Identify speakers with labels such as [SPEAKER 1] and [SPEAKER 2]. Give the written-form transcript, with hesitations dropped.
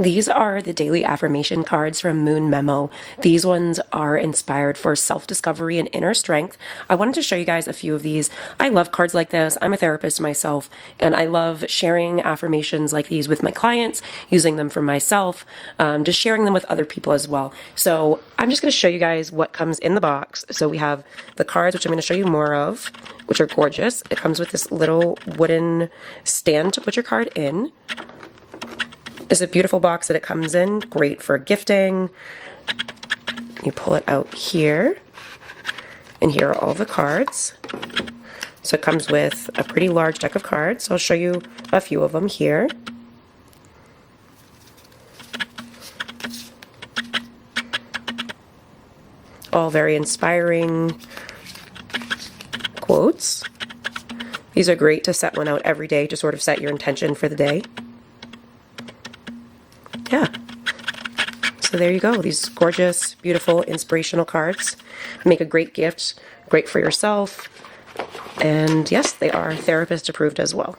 [SPEAKER 1] These are the daily affirmation cards from Moonmemo. These ones are inspired for self-discovery and inner strength. I wanted to show you guys a few of these. I love cards like this. I'm a therapist myself, and I love sharing affirmations like these with my clients, using them for myself, just sharing them with other people as well. So I'm just going to show you guys what comes in the box. So we have the cards, which I'm going to show you more of, which are gorgeous. It comes with this little wooden stand to put your card in. It's a beautiful box that it comes in, great for gifting. You pull it out here, and here are all the cards. So it comes with a pretty large deck of cards. So I'll show you a few of them here. All very inspiring quotes. These are great to set one out every day to sort of set your intention for the day. Yeah. So there you go. These gorgeous, beautiful, inspirational cards make a great gift, great for yourself. And yes, they are therapist approved as well.